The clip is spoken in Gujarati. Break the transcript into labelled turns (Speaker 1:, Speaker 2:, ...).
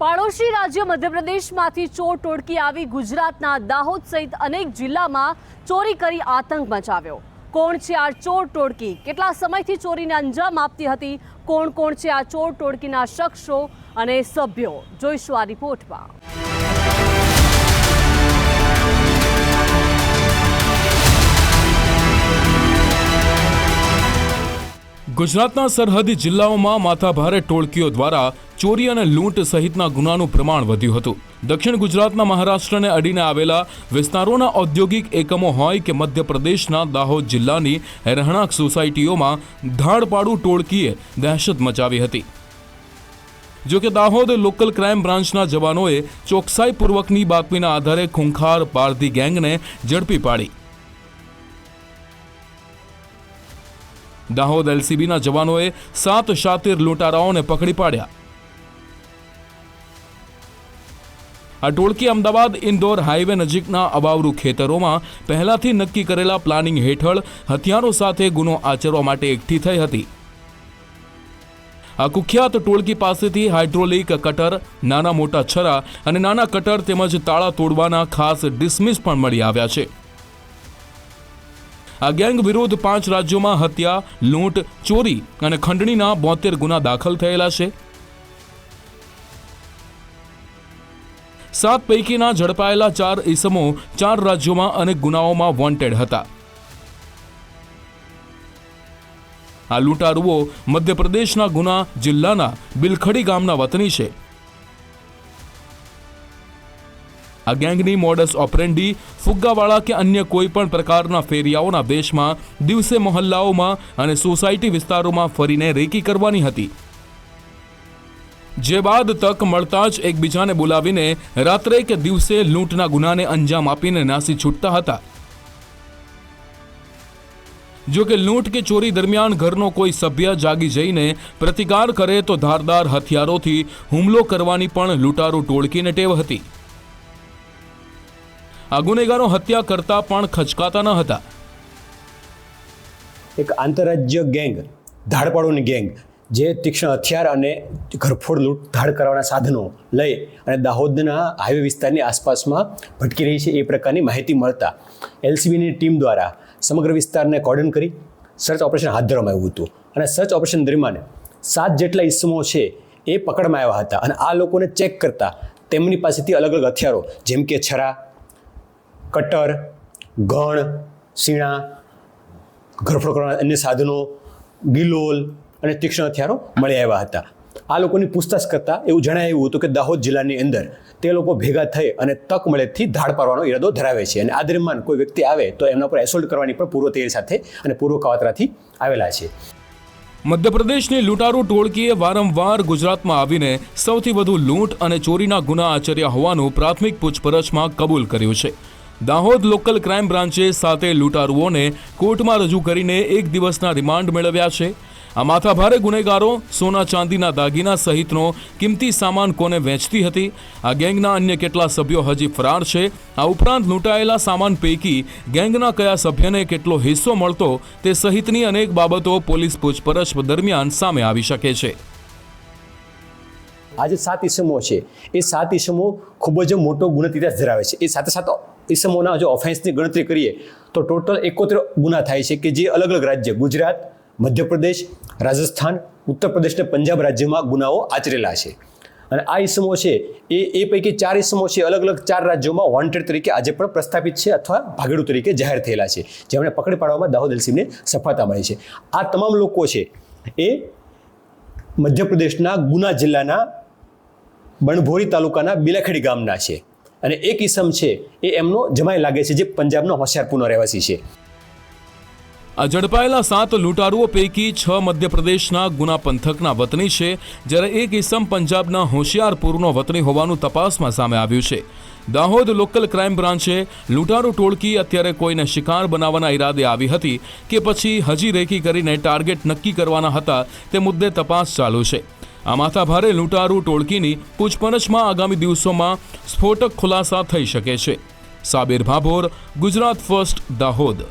Speaker 1: પાડોશી રાજ્ય મધ્યપ્રદેશમાંથી ચોર ટોળકી આવી ગુજરાતના દાહોદ સહિત અનેક જિલ્લામાં ચોરી કરી આતંક મચાવ્યો। કોણ છે આ ચોર ટોળકી? કેટલા સમયથી ચોરીને અંજામ આપતી હતી? કોણ કોણ છે આ ચોર ટોળકીના શખ્સો અને સભ્યો? જોઈશું આ રિપોર્ટમાં।
Speaker 2: ગુજરાતના સરહદી જિલ્લાઓમાં માથાભારે ટોળકીઓ દ્વારા ચોરી અને લૂંટ સહિતના ગુનાનું પ્રમાણ વધ્યું હતું। દક્ષિણ ગુજરાતના મહારાષ્ટ્રને અડીને આવેલા વિસ્તારોના ઔદ્યોગિક એકમો હોય કે મધ્યપ્રદેશના દાહોદ જિલ્લાની રહેણાંક સોસાયટીઓમાં ધાડપાડુ ટોળકીએ દહેશત મચાવી હતી। જો કે દાહોદ લોકલ ક્રાઇમ બ્રાન્ચના જવાનોએ ચોકસાઈપૂર્વકની બાતમીના આધારે ખૂંખાર પારધી ગેંગને ઝડપી પાડી। દાહોદ એલસીબીના જવાનોએ 7 શાતિર લૂંટારાઓને પકડી પાડ્યા। આ ટોળકી અમદાવાદ ઇન્દોર હાઈવે નજીકના અબાવરૂ ખેતરોમાં પહેલાથી નક્કી કરેલા પ્લાનિંગ હેઠળ હથિયારો સાથે ગુનો આચરવા માટે એકઠી થઈ હતી। આ કુખ્યાત ટોળકી પાસેથી હાઇડ્રોલિક કટર, નાના મોટા છરા અને નાના કટર તેમજ તાળા તોડવાના ખાસ ડિસમિસ પણ મળી આવ્યા છે। આ ગેંગ વિરુદ્ધ 5 રાજ્યોમાં હત્યા, લૂંટ, ચોરી અને ખંડણીના 72 ગુના દાખલ થયેલા છે। 7 પૈકીના ઝડપાયેલા 4 ઈસમો 4 રાજ્યોમાં અનેક ગુનાઓમાં વોન્ટેડ હતા। આ લૂંટારુઓ મધ્યપ્રદેશના ગુના જિલ્લાના બિલખડી ગામના વતની છે। આ ગેંગની મોડસ ઓપરેન્ડી ફુગ્ગાવાળા કે અન્ય કોઈ પણ પ્રકારના ફેરિયાઓના દેશમાં દિવસે મહોલ્લાઓમાં અને સોસાયટી વિસ્તારોમાં ફરીને રેકી કરવાની હતી, જે બાદ તક મળતા જ એકબીજાને બોલાવીને રાત્રે કે દિવસે લૂંટના ગુનાને અંજામ આપીને નાસી છૂટતા હતા। જો કે લૂંટ કે ચોરી દરમિયાન ઘરનો કોઈ સભ્ય જાગી જઈને પ્રતિકાર કરે તો ધારદાર હથિયારોથી હુમલો કરવાની પણ લૂંટારૂ ટોળકીને ટેવ હતી। આ ગુનેગારો હત્યા કરતા પણ ખચકાતા ન હતા।
Speaker 3: એક આંતરરાજ્ય ગેંગ, ધાડપાડુની ગેંગ, જે તીક્ષ્ણ હથિયાર અને ઘરફોડ લૂંટ ધાડ કરવાના સાધનો લઈ અને દાહોદના હાઈવે વિસ્તારની આસપાસમાં ભટકી રહી છે એ પ્રકારની માહિતી મળતા એલસીબીની ટીમ દ્વારા સમગ્ર વિસ્તારને કોર્ડન કરી સર્ચ ઓપરેશન હાથ ધરવામાં આવ્યું હતું। અને સર્ચ ઓપરેશન દરમિયાન 7 જેટલા ઈસમો છે એ પકડવામાં આવ્યા હતા। અને આ લોકોને ચેક કરતા તેમની પાસેથી અલગ અલગ હથિયારો જેમ કે છરા, કટર, ગણ, સીણા, ઘરફોડ કરવાના અન્ય સાધનો, ગિલોલ અને તીક્ષ્ણ હથિયારો મળી આવ્યા હતા। આ લોકોની પૂછતાછ કરતાં એવું જણાવ્યું હતું કે દાહોદ જિલ્લાની અંદર તે લોકો ભેગા થઈ અને તક મળેથી ધાડ પાડવાનો ઈરાદો ધરાવે છે અને આ દરમિયાન કોઈ વ્યક્તિ આવે તો એમના પર એસોલ્ટ કરવાની પણ પૂર્વ તૈયારી સાથે અને પૂર્વ કાવતરાથી આવેલા છે।
Speaker 2: મધ્યપ્રદેશની લૂંટારૂ ટોળકીએ વારંવાર ગુજરાતમાં આવીને સૌથી વધુ લૂંટ અને ચોરીના ગુના આચર્યા હોવાનું પ્રાથમિક પૂછપરછમાં કબૂલ કર્યું છે। દાહોદ લોકલ ક્રાઇમ બ્રાન્ચે 7 લૂંટારુઓને કોર્ટમાં રજૂ કરીને 1 દિવસના રિમાન્ડ મેળવ્યા છે। આ માથાભારે ગુનેગારો સોના ચાંદીના દાગીના સહિતનો કિંમતી સામાન કોને વેચતી હતી, આ ગેંગના અન્ય કેટલા સભ્યો હજી ફરાર છે, આ ઉપરાંત લૂંટાયેલા સામાન પૈકી ગેંગના કયા સભ્યને કેટલો હિસ્સો મળતો તે સહિતની અનેક બાબતો પોલીસ પૂછપરછ દરમિયાન સામે આવી શકે છે।
Speaker 3: આ જે 7 ઈસમો છે એ 7 ઈસમો ખૂબ જ મોટો ગુનો ઇતિહાસ ધરાવે છે। એ સાથે ઈસમોના જો ઓફેન્સની ગણતરી કરીએ તો ટોટલ 71 ગુના થાય છે કે જે અલગ અલગ રાજ્ય ગુજરાત, મધ્યપ્રદેશ, રાજસ્થાન, ઉત્તર પ્રદેશ અને પંજાબ રાજ્યમાં ગુનાઓ આચરેલા છે। અને આ ઈસમો છે એ પૈકી 4 ઈસમો છે અલગ અલગ 4 રાજ્યોમાં વોન્ટેડ તરીકે આજે પણ પ્રસ્થાપિત છે અથવા ભાગેડુ તરીકે જાહેર થયેલા છે, જેમણે પકડી પાડવામાં દાહોદ એલસીબીને સફળતા મળી છે। આ તમામ લોકો છે એ મધ્યપ્રદેશના ગુના જિલ્લાના બણભોરી તાલુકાના બિલાખેડી ગામના છે અને એક ઈસમ છે એ એમનો જમાઈ લાગે છે જે પંજાબનો હોશિયારપુરનો રહેવાસી છે।
Speaker 2: આ ઝડપાયેલા 7 લૂંટારુઓ પૈકી 6 મધ્યપ્રદેશના ગુના પંથકના વતની છે, જ્યારે એક ઈસમ પંજાબના હોશિયારપુરનો વતની હોવાનું તપાસમાં સામે આવ્યું છે। દાહોદ લોકલ ક્રાઇમ બ્રાન્ચે લૂંટારૂ ટોળકી અત્યારે કોઈને શિકાર બનાવવાના ઈરાદે આવી હતી કે પછી હજી રેકી કરીને ટાર્ગેટ નક્કી કરવાના હતા તે મુદ્દે તપાસ ચાલુ છે। આ માથાભારે લૂંટારૂ ટોળકીની પૂછપરછમાં આગામી દિવસોમાં સ્ફોટક ખુલાસા થઈ શકે છે। સાબિર ભાભોર, ગુજરાત ફર્સ્ટ, દાહોદ।